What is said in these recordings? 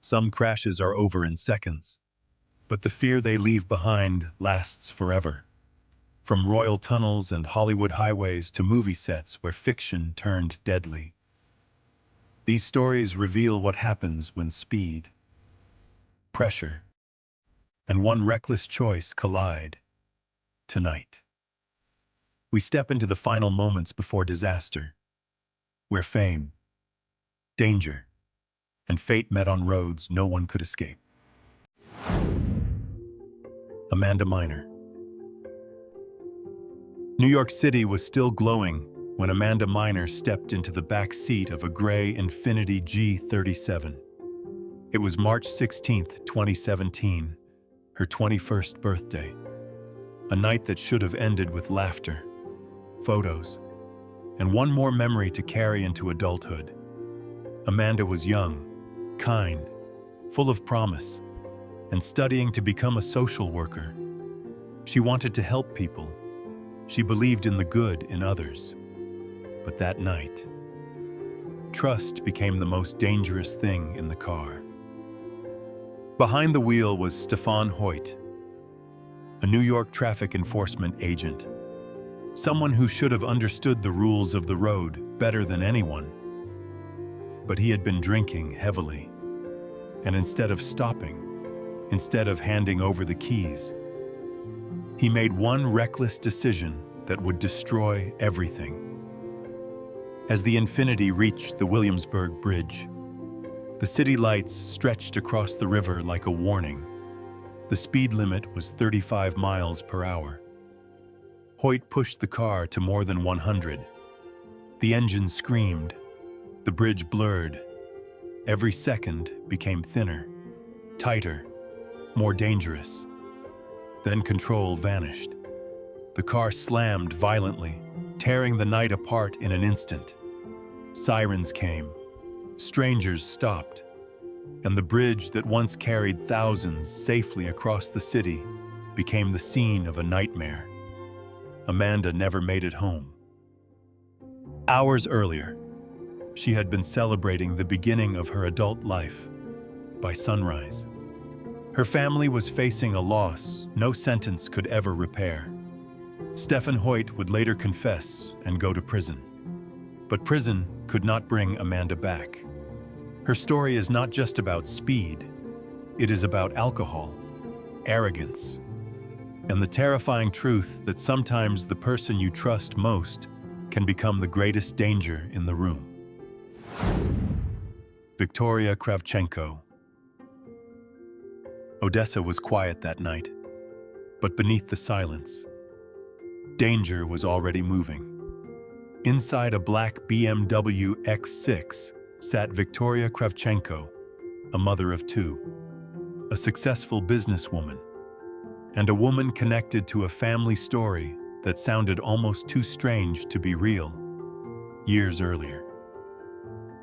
Some crashes are over in seconds, but the fear they leave behind lasts forever. From royal tunnels and Hollywood highways to movie sets where fiction turned deadly. These stories reveal what happens when speed, pressure, and one reckless choice collide. Tonight, we step into the final moments before disaster, where fame, danger, and fate met on roads no one could escape. Amanda Miner. New York City was still glowing when Amanda Miner stepped into the back seat of a gray Infiniti G37. It was March 16, 2017, her 21st birthday. A night that should have ended with laughter, photos, and one more memory to carry into adulthood. Amanda was young, kind, full of promise, and studying to become a social worker. She wanted to help people. She believed in the good in others. But that night, trust became the most dangerous thing in the car. Behind the wheel was Stefan Hoyt, a New York traffic enforcement agent, someone who should have understood the rules of the road better than anyone. But he had been drinking heavily, and instead of stopping, instead of handing over the keys, he made one reckless decision that would destroy everything. As the Infiniti reached the Williamsburg Bridge, the city lights stretched across the river like a warning. The speed limit was 35 miles per hour. Hoyt pushed the car to more than 100. The engine screamed. The bridge blurred. Every second became thinner, tighter, more dangerous. Then control vanished. The car slammed violently, tearing the night apart in an instant. Sirens came. Strangers stopped. And the bridge that once carried thousands safely across the city became the scene of a nightmare. Amanda never made it home. Hours earlier, she had been celebrating the beginning of her adult life by sunrise. Her family was facing a loss no sentence could ever repair. Stefan Hoyt would later confess and go to prison. But prison could not bring Amanda back. Her story is not just about speed. It is about alcohol, arrogance, and the terrifying truth that sometimes the person you trust most can become the greatest danger in the room. Victoria Kravchenko. Odessa was quiet that night, but beneath the silence, danger was already moving. Inside a black BMW X6 sat Victoria Kravchenko, a mother of two, a successful businesswoman, and a woman connected to a family story that sounded almost too strange to be real. Years earlier,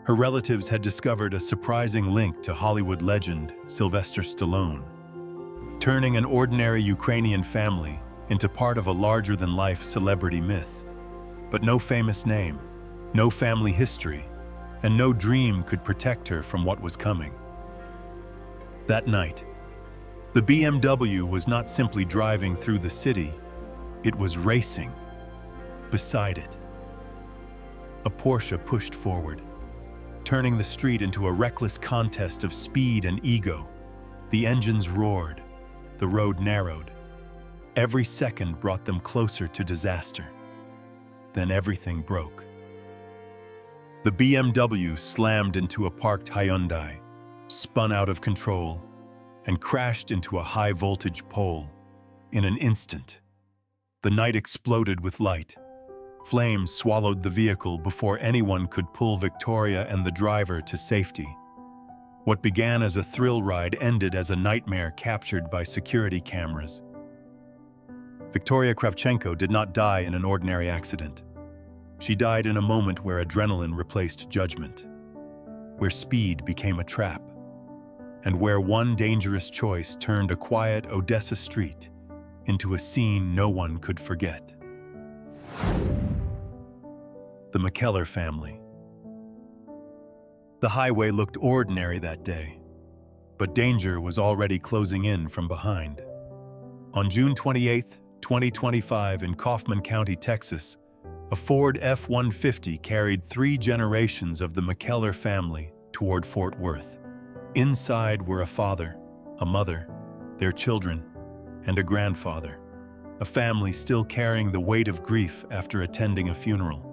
her relatives had discovered a surprising link to Hollywood legend Sylvester Stallone, turning an ordinary Ukrainian family into part of a larger-than-life celebrity myth. But no famous name, no family history, and no dream could protect her from what was coming. That night, the BMW was not simply driving through the city, it was racing. Beside it, a Porsche pushed forward, turning the street into a reckless contest of speed and ego. The engines roared, the road narrowed. Every second brought them closer to disaster. Then everything broke. The BMW slammed into a parked Hyundai, spun out of control, and crashed into a high-voltage pole. In an instant, the night exploded with light. Flames swallowed the vehicle before anyone could pull Victoria and the driver to safety. What began as a thrill ride ended as a nightmare captured by security cameras. Victoria Kravchenko did not die in an ordinary accident. She died in a moment where adrenaline replaced judgment, where speed became a trap, and where one dangerous choice turned a quiet Odessa street into a scene no one could forget. The McKellar family. The highway looked ordinary that day. but danger was already closing in from behind. On June 28, 2025, in Kaufman County, Texas, a Ford F-150 carried 3 generations of the McKellar family toward Fort Worth. Inside were a father, a mother, their children, and a grandfather, a family still carrying the weight of grief after attending a funeral,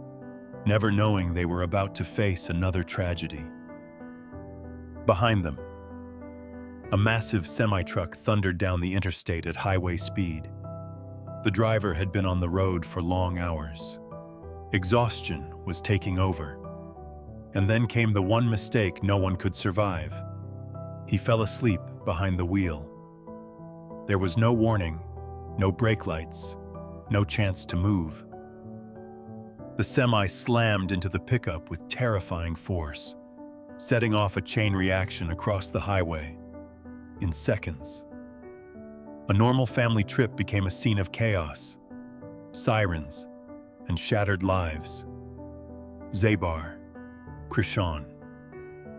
never knowing they were about to face another tragedy. Behind them, a massive semi-truck thundered down the interstate at highway speed. The driver had been on the road for long hours. Exhaustion was taking over. And then came the one mistake no one could survive. He fell asleep behind the wheel. There was no warning, no brake lights, no chance to move. The semi slammed into the pickup with terrifying force, setting off a chain reaction across the highway in seconds. A normal family trip became a scene of chaos, sirens, and shattered lives. Zabar, Krishan,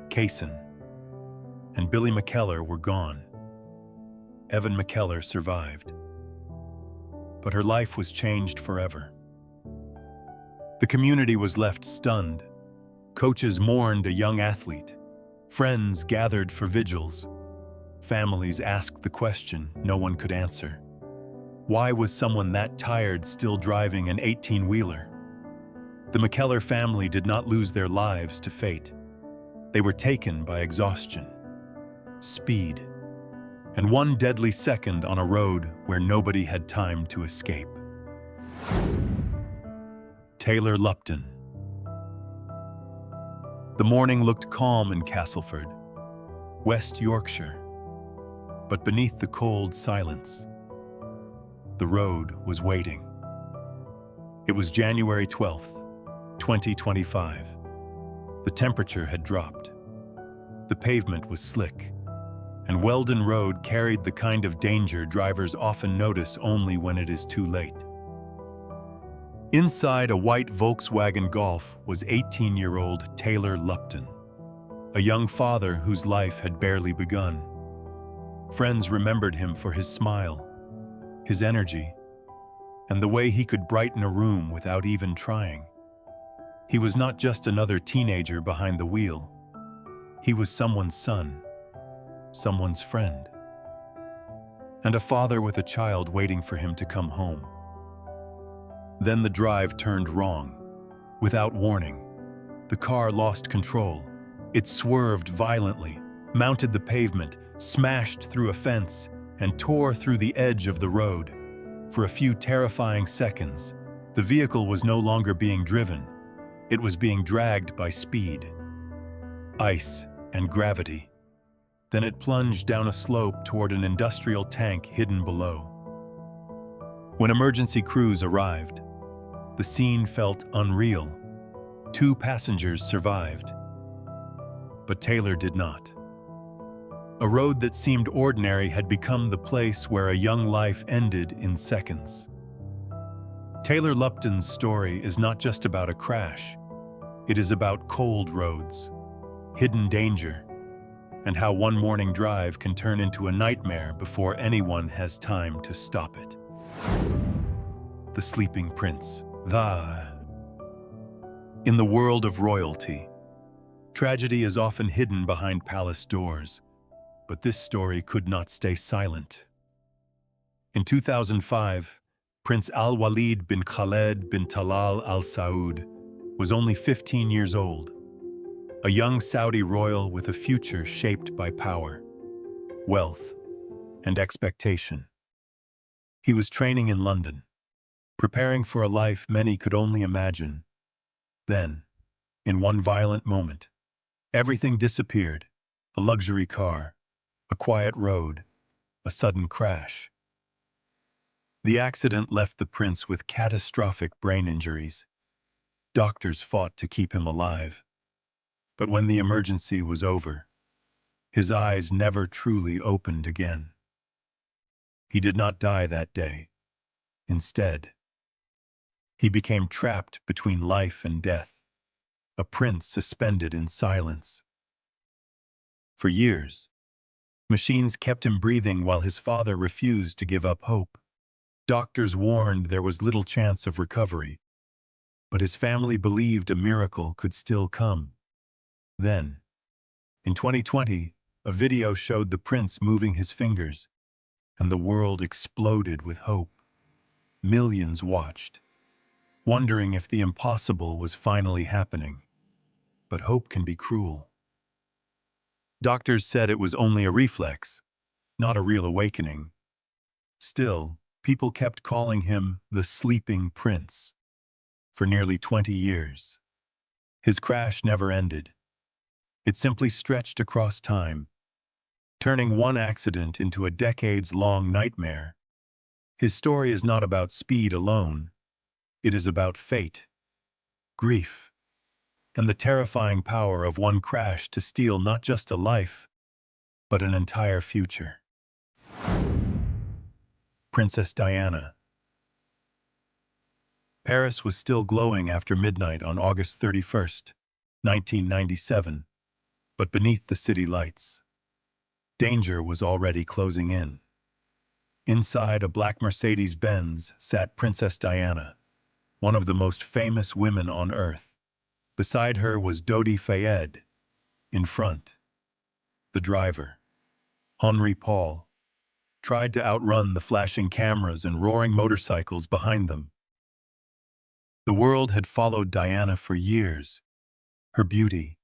Kaysen, and Billy McKellar were gone. Evan McKellar survived, but her life was changed forever. The community was left stunned. Coaches mourned a young athlete. Friends gathered for vigils. Families asked the question no one could answer. Why was someone that tired still driving an 18-wheeler? The McKellar family did not lose their lives to fate. They were taken by exhaustion, speed, and one deadly second on a road where nobody had time to escape. Taylor Lupton. The morning looked calm in Castleford, West Yorkshire, but beneath the cold silence, the road was waiting. It was January 12th, 2025. The temperature had dropped. The pavement was slick, and Weldon Road carried the kind of danger drivers often notice only when it is too late. Inside a white Volkswagen Golf was 18-year-old Taylor Lupton, a young father whose life had barely begun. Friends remembered him for his smile, his energy, and the way he could brighten a room without even trying. He was not just another teenager behind the wheel. He was someone's son, someone's friend, and a father with a child waiting for him to come home. Then the drive turned wrong. Without warning, the car lost control. It swerved violently, mounted the pavement, smashed through a fence, and tore through the edge of the road. For a few terrifying seconds, the vehicle was no longer being driven. It was being dragged by speed, ice, and gravity. Then it plunged down a slope toward an industrial tank hidden below. When emergency crews arrived, the scene felt unreal. 2 passengers survived, but Taylor did not. A road that seemed ordinary had become the place where a young life ended in seconds. Taylor Lupton's story is not just about a crash. It is about cold roads, hidden danger, and how one morning drive can turn into a nightmare before anyone has time to stop it. The Sleeping Prince. In the world of royalty, tragedy is often hidden behind palace doors, but this story could not stay silent. In 2005, Prince Al-Walid bin Khaled bin Talal Al Saud was only 15 years old, a young Saudi royal with a future shaped by power, wealth, and expectation. He was training in London, preparing for a life many could only imagine. Then, in one violent moment, everything disappeared: a luxury car, a quiet road, a sudden crash. The accident left the prince with catastrophic brain injuries. Doctors fought to keep him alive. But when the emergency was over, his eyes never truly opened again. He did not die that day. Instead, he became trapped between life and death, a prince suspended in silence. For years, Machines kept him breathing while his father refused to give up hope. Doctors warned there was little chance of recovery, but his family believed a miracle could still come. Then, in 2020, a video showed the prince moving his fingers, and the world exploded with hope. Millions watched, wondering if the impossible was finally happening. But hope can be cruel. Doctors said it was only a reflex, not a real awakening. Still, people kept calling him the sleeping prince for nearly 20 years. His crash never ended. It simply stretched across time, turning one accident into a decades-long nightmare. His story is not about speed alone. It is about fate, grief, and the terrifying power of one crash to steal not just a life, but an entire future. Princess Diana. Paris was still glowing after midnight on August 31st, 1997, but beneath the city lights, danger was already closing in. Inside a black Mercedes-Benz sat Princess Diana, one of the most famous women on earth. Beside her was Dodi Fayed. In front, the driver, Henri Paul, tried to outrun the flashing cameras and roaring motorcycles behind them. The world had followed Diana for years. Her beauty,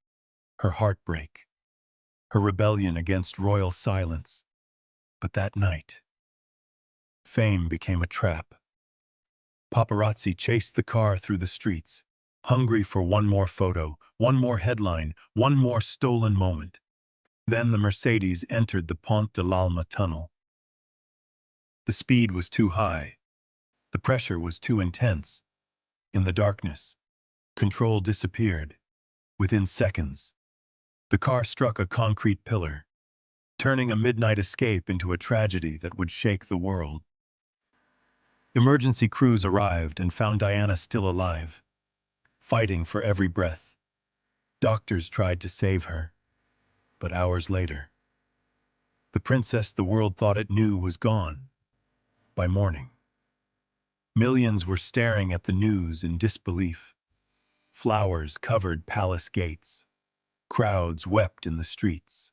her heartbreak, her rebellion against royal silence. But that night, fame became a trap. Paparazzi chased the car through the streets, hungry for one more photo, one more headline, one more stolen moment. Then the Mercedes entered the Pont de l'Alma tunnel. The speed was too high. The pressure was too intense. In the darkness, control disappeared. Within seconds, the car struck a concrete pillar, turning a midnight escape into a tragedy that would shake the world. Emergency crews arrived and found Diana still alive, fighting for every breath. Doctors tried to save her, but hours later, the princess the world thought it knew was gone. By morning, millions were staring at the news in disbelief. Flowers covered palace gates. Crowds wept in the streets.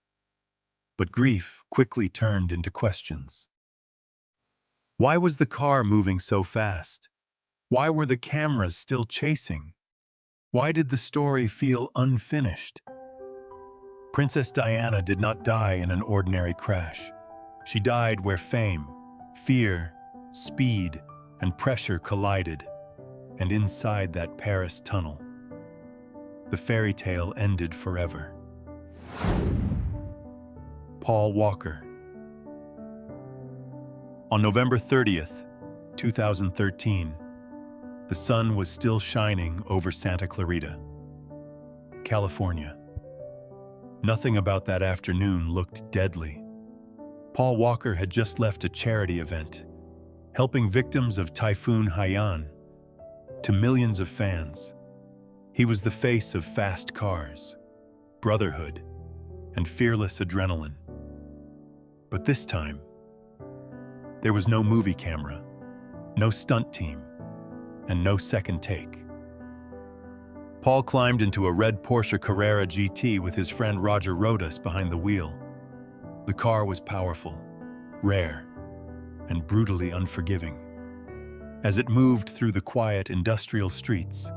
But grief quickly turned into questions. Why was the car moving so fast? Why were the cameras still chasing? Why did the story feel unfinished? Princess Diana did not die in an ordinary crash. She died where fame, fear, speed, and pressure collided, and inside that Paris tunnel, the fairy tale ended forever. Paul Walker. On November 30th, 2013, the sun was still shining over Santa Clarita, California. Nothing about that afternoon looked deadly. Paul Walker had just left a charity event, helping victims of Typhoon Haiyan. To millions of fans, he was the face of fast cars, brotherhood, and fearless adrenaline. But this time, there was no movie camera, no stunt team, and no second take. Paul climbed into a red Porsche Carrera GT with his friend Roger Rodas behind the wheel. The car was powerful, rare, and brutally unforgiving. As it moved through the quiet industrial streets,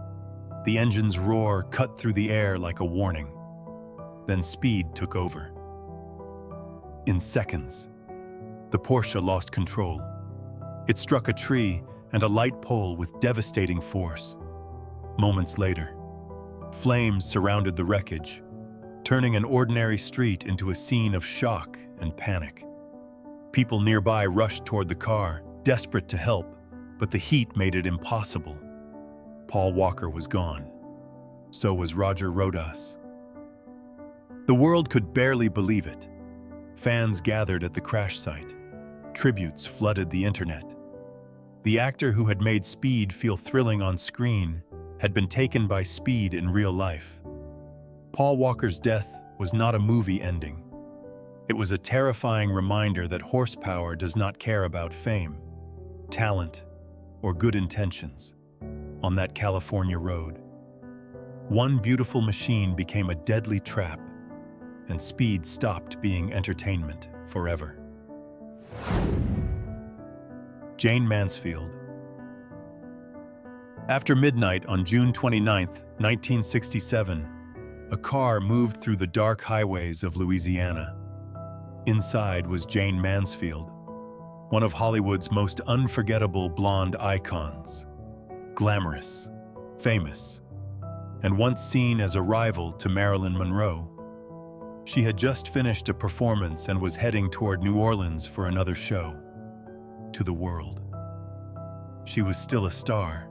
the engine's roar cut through the air like a warning. Then speed took over. In seconds, the Porsche lost control. It struck a tree and a light pole with devastating force. Moments later, flames surrounded the wreckage, turning an ordinary street into a scene of shock and panic. People nearby rushed toward the car, desperate to help, but the heat made it impossible. Paul Walker was gone. So was Roger Rodas. The world could barely believe it. Fans gathered at the crash site. Tributes flooded the internet. The actor who had made speed feel thrilling on screen had been taken by speed in real life. Paul Walker's death was not a movie ending. It was a terrifying reminder that horsepower does not care about fame, talent, or good intentions on that California road. One beautiful machine became a deadly trap, and speed stopped being entertainment forever. Jayne Mansfield. After midnight on June 29, 1967, a car moved through the dark highways of Louisiana. Inside was Jayne Mansfield, one of Hollywood's most unforgettable blonde icons. Glamorous, famous, and once seen as a rival to Marilyn Monroe. She had just finished a performance and was heading toward New Orleans for another show. To the world, she was still a star,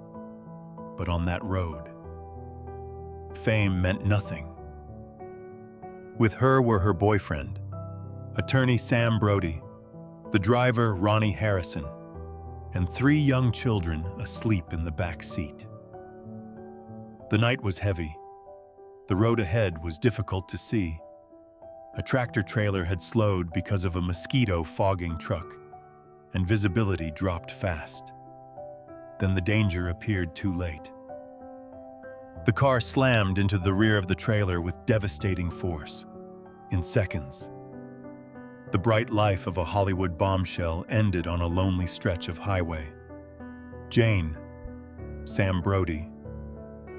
but on that road, fame meant nothing. With her were her boyfriend, attorney Sam Brody, the driver Ronnie Harrison, and 3 young children asleep in the back seat. The night was heavy. The road ahead was difficult to see. A tractor-trailer had slowed because of a mosquito fogging truck, and visibility dropped fast. Then the danger appeared too late. The car slammed into the rear of the trailer with devastating force. In seconds, the bright life of a Hollywood bombshell ended on a lonely stretch of highway. Jayne, Sam Brody,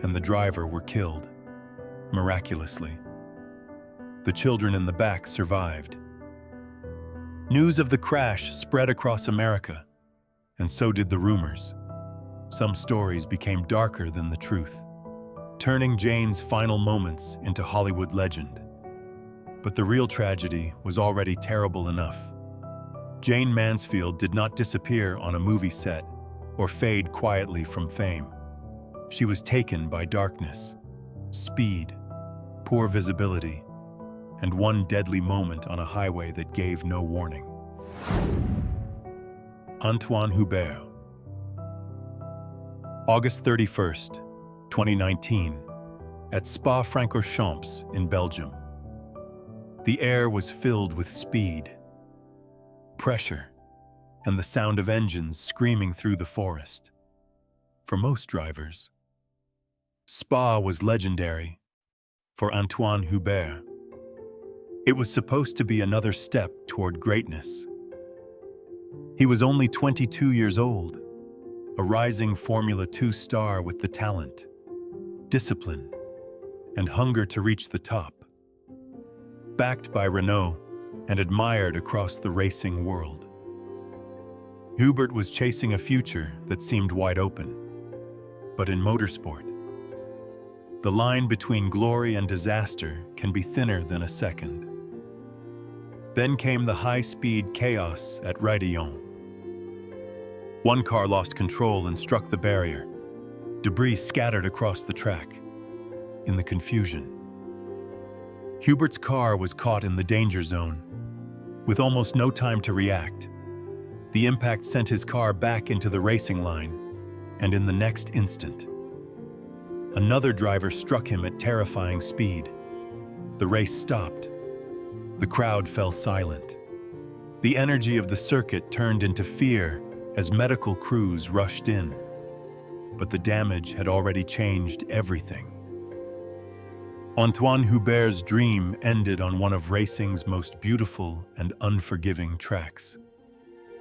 and the driver were killed, miraculously. The children in the back survived. News of the crash spread across America, and so did the rumors. Some stories became darker than the truth, turning Jayne's final moments into Hollywood legend. But the real tragedy was already terrible enough. Jayne Mansfield did not disappear on a movie set or fade quietly from fame. She was taken by darkness, speed, poor visibility, and one deadly moment on a highway that gave no warning. Anthoine Hubert. August 31st, 2019, at Spa-Francorchamps in Belgium. The air was filled with speed, pressure, and the sound of engines screaming through the forest. For most drivers, Spa was legendary. For Anthoine Hubert, it was supposed to be another step toward greatness. He was only 22 years old, a rising Formula 2 star with the talent, discipline, and hunger to reach the top. Backed by Renault and admired across the racing world, Hubert was chasing a future that seemed wide open. But in motorsport, the line between glory and disaster can be thinner than a second. Then came the high-speed chaos at Raidillon. One car lost control and struck the barrier. Debris scattered across the track. In the confusion, Hubert's car was caught in the danger zone. With almost no time to react, the impact sent his car back into the racing line, and in the next instant, another driver struck him at terrifying speed. The race stopped. The crowd fell silent. The energy of the circuit turned into fear as medical crews rushed in. But the damage had already changed everything. Anthoine Hubert's dream ended on one of racing's most beautiful and unforgiving tracks.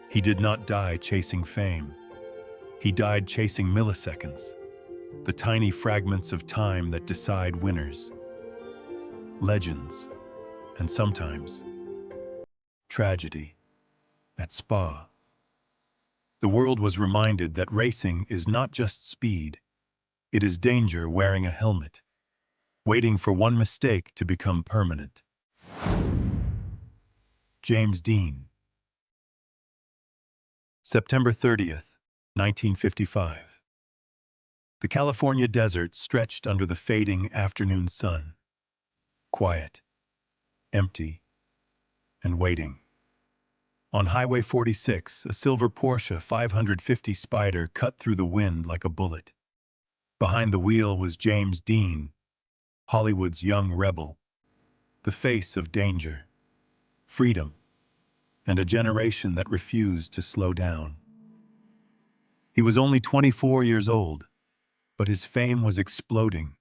He did not die chasing fame. He died chasing milliseconds, the tiny fragments of time that decide winners, legends, and sometimes tragedy. At Spa, the world was reminded that racing is not just speed, it is danger wearing a helmet, waiting for one mistake to become permanent. James Dean. September 30th, 1955. The California desert stretched under the fading afternoon sun. Quiet, empty, and waiting. On Highway 46, a silver Porsche 550 Spider cut through the wind like a bullet. Behind the wheel was James Dean, Hollywood's young rebel, the face of danger, freedom, and a generation that refused to slow down. He was only 24 years old, but his fame was exploding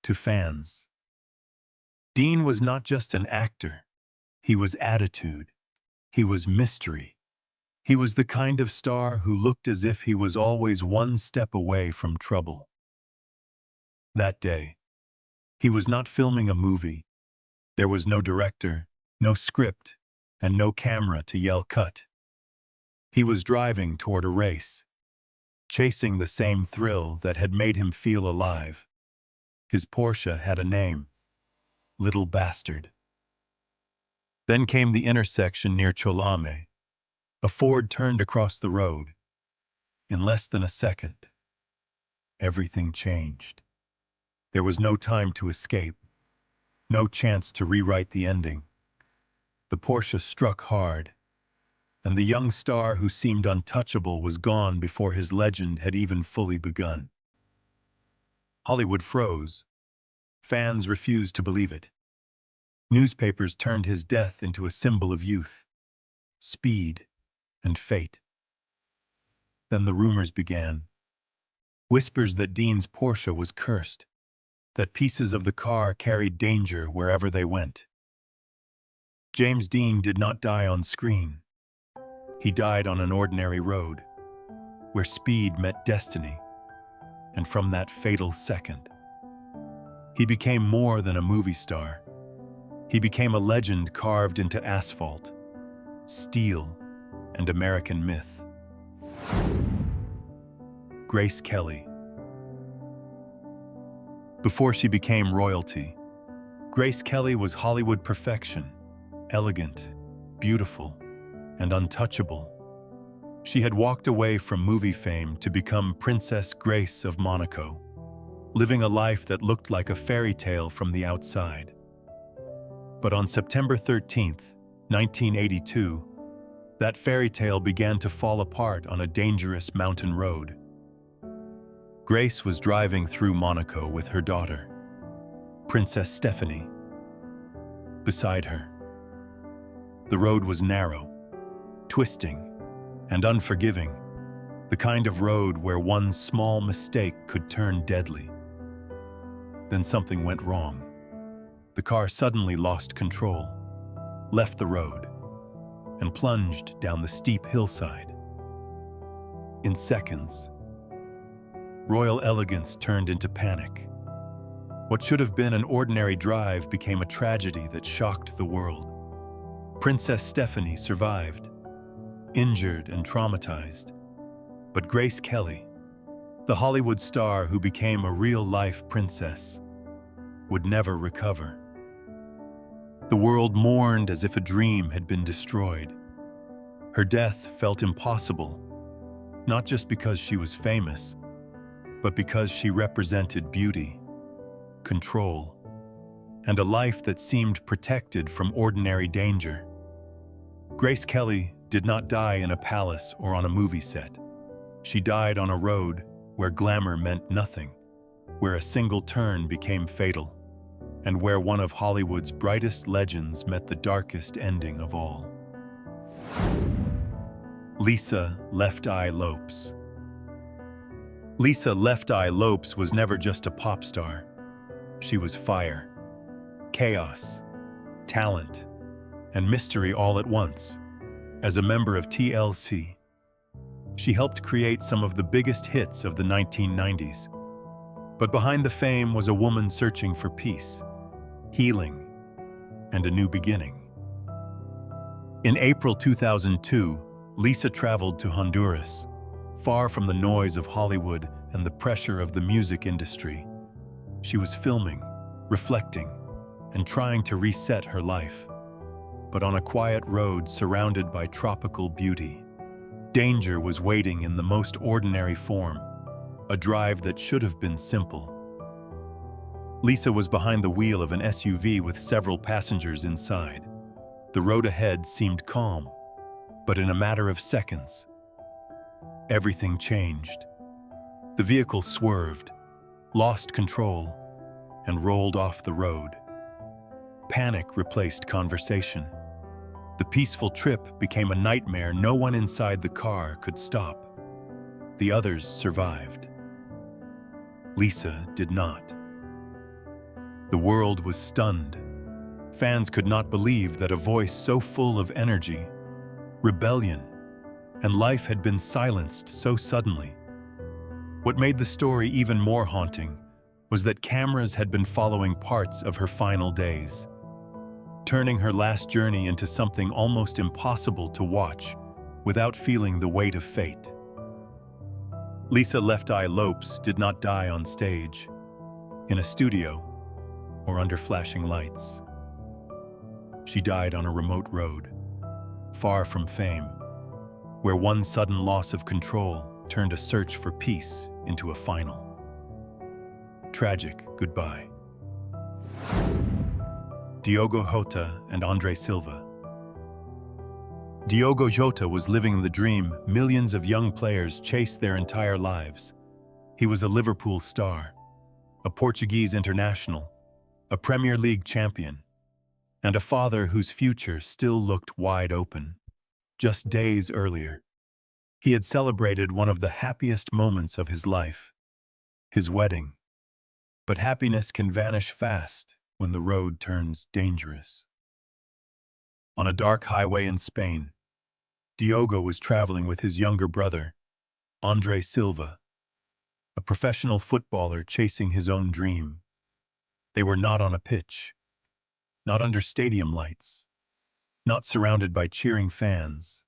to fans. Dean was not just an actor, he was attitude, he was mystery. He was the kind of star who looked as if he was always one step away from trouble. That day, he was not filming a movie. There was no director, no script, and no camera to yell cut. He was driving toward a race, chasing the same thrill that had made him feel alive. His Porsche had a name, Little Bastard. Then came the intersection near Cholame. A Ford turned across the road. In less than a second, everything changed. There was no time to escape, no chance to rewrite the ending. The Porsche struck hard, and the young star who seemed untouchable was gone before his legend had even fully begun. Hollywood froze. Fans refused to believe it. Newspapers turned his death into a symbol of youth, speed, and fate. Then the rumors began. Whispers that Dean's Porsche was cursed, that pieces of the car carried danger wherever they went. James Dean did not die on screen. He died on an ordinary road, where speed met destiny, and from that fatal second, he became more than a movie star. He became a legend carved into asphalt, steel, and American myth. Grace Kelly. Before she became royalty, Grace Kelly was Hollywood perfection, elegant, beautiful, and untouchable. She had walked away from movie fame to become Princess Grace of Monaco, living a life that looked like a fairy tale from the outside. But on September 13th, 1982, that fairy tale began to fall apart on a dangerous mountain road. Grace was driving through Monaco with her daughter, Princess Stephanie, beside her. The road was narrow, twisting, and unforgiving, the kind of road where one small mistake could turn deadly. Then something went wrong. The car suddenly lost control, left the road, and plunged down the steep hillside. In seconds, royal elegance turned into panic. What should have been an ordinary drive became a tragedy that shocked the world. Princess Stephanie survived, injured and traumatized. But Grace Kelly, the Hollywood star who became a real-life princess, would never recover. The world mourned as if a dream had been destroyed. Her death felt impossible, not just because she was famous, but because she represented beauty, control, and a life that seemed protected from ordinary danger. Grace Kelly did not die in a palace or on a movie set. She died on a road where glamour meant nothing, where a single turn became fatal, and where one of Hollywood's brightest legends met the darkest ending of all. Lisa Left Eye Lopes. Lisa Left Eye Lopes was never just a pop star. She was fire, chaos, talent, and mystery all at once. As a member of TLC, she helped create some of the biggest hits of the 1990s. But behind the fame was a woman searching for peace, healing, and a new beginning. In April 2002, Lisa traveled to Honduras, far from the noise of Hollywood and the pressure of the music industry. She was filming, reflecting, and trying to reset her life. But on a quiet road surrounded by tropical beauty, danger was waiting in the most ordinary form, a drive that should have been simple. Lisa was behind the wheel of an SUV with several passengers inside. The road ahead seemed calm, but in a matter of seconds, everything changed. The vehicle swerved, lost control, and rolled off the road. Panic replaced conversation. The peaceful trip became a nightmare no one inside the car could stop. The others survived. Lisa did not. The world was stunned. Fans could not believe that a voice so full of energy, rebellion, and life had been silenced so suddenly. What made the story even more haunting was that cameras had been following parts of her final days, turning her last journey into something almost impossible to watch without feeling the weight of fate. Lisa Left Eye Lopes did not die on stage, in a studio, or under flashing lights. She died on a remote road, far from fame, where one sudden loss of control turned a search for peace into a final, tragic goodbye. Diogo Jota and André Silva. Diogo Jota was living the dream millions of young players chased their entire lives. He was a Liverpool star, a Portuguese international, a Premier League champion, and a father whose future still looked wide open. Just days earlier, he had celebrated one of the happiest moments of his life, his wedding. But happiness can vanish fast when the road turns dangerous. On a dark highway in Spain, Diogo was traveling with his younger brother, André Silva, a professional footballer chasing his own dream. They were not on a pitch, not under stadium lights, not surrounded by cheering fans.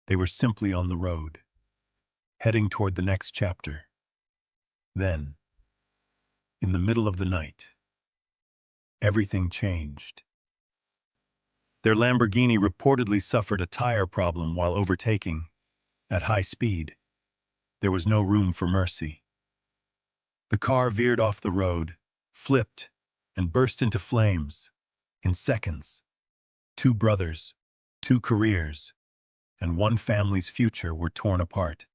They were simply on the road, heading toward the next chapter. Then, in the middle of the night, everything changed. Their Lamborghini reportedly suffered a tire problem while overtaking at high speed. There was no room for mercy. The car veered off the road, flipped, and burst into flames. In seconds, two brothers, two careers, and one family's future were torn apart.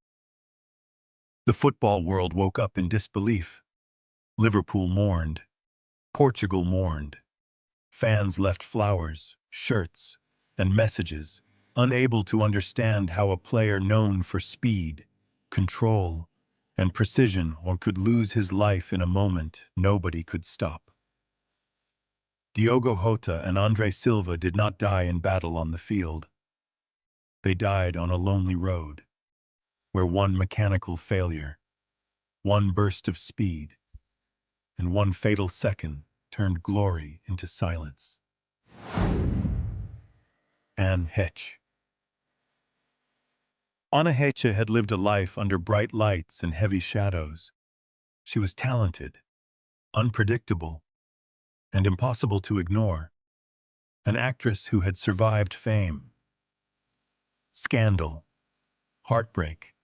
The football world woke up in disbelief. Liverpool mourned. Portugal mourned. Fans left flowers, shirts, and messages, unable to understand how a player known for speed, control, and precision could lose his life in a moment nobody could stop. Diogo Jota and André Silva did not die in battle on the field. They died on a lonely road, where one mechanical failure, one burst of speed, and one fatal second turned glory into silence. Heche. Heche had lived a life under bright lights and heavy shadows. She was talented, unpredictable, and impossible to ignore. An actress who had survived fame, scandal, heartbreak,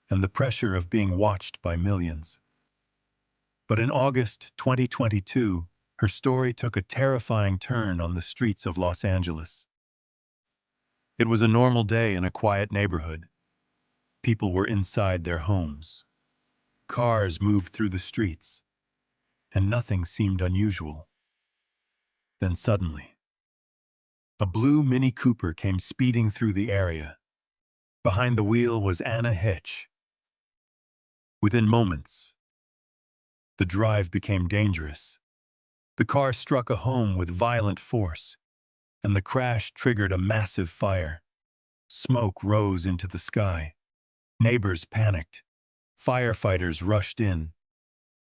and the pressure of being watched by millions. But in August 2022, her story took a terrifying turn on the streets of Los Angeles. It was a normal day in a quiet neighborhood. People were inside their homes. Cars moved through the streets, and nothing seemed unusual. Then suddenly, a blue Mini Cooper came speeding through the area. Behind the wheel was Heche. Within moments, the drive became dangerous. The car struck a home with violent force, and the crash triggered a massive fire. Smoke rose into the sky. Neighbors panicked. Firefighters rushed in,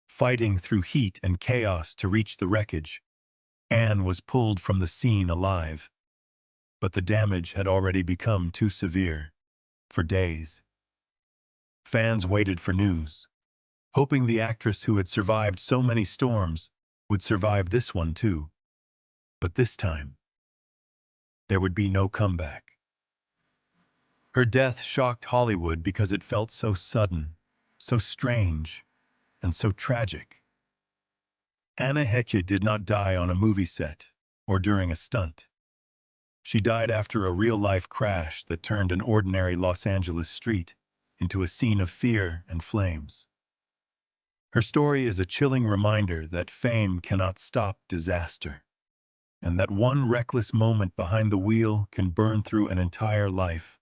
fighting through heat and chaos to reach the wreckage. Anne was pulled from the scene alive, but the damage had already become too severe. For days, fans waited for news, hoping the actress who had survived so many storms would survive this one too. But this time, there would be no comeback. Her death shocked Hollywood because it felt so sudden, so strange, and so tragic. Heche did not die on a movie set or during a stunt. She died after a real-life crash that turned an ordinary Los Angeles street into a scene of fear and flames. Her story is a chilling reminder that fame cannot stop disaster. and that one reckless moment behind the wheel can burn through an entire life.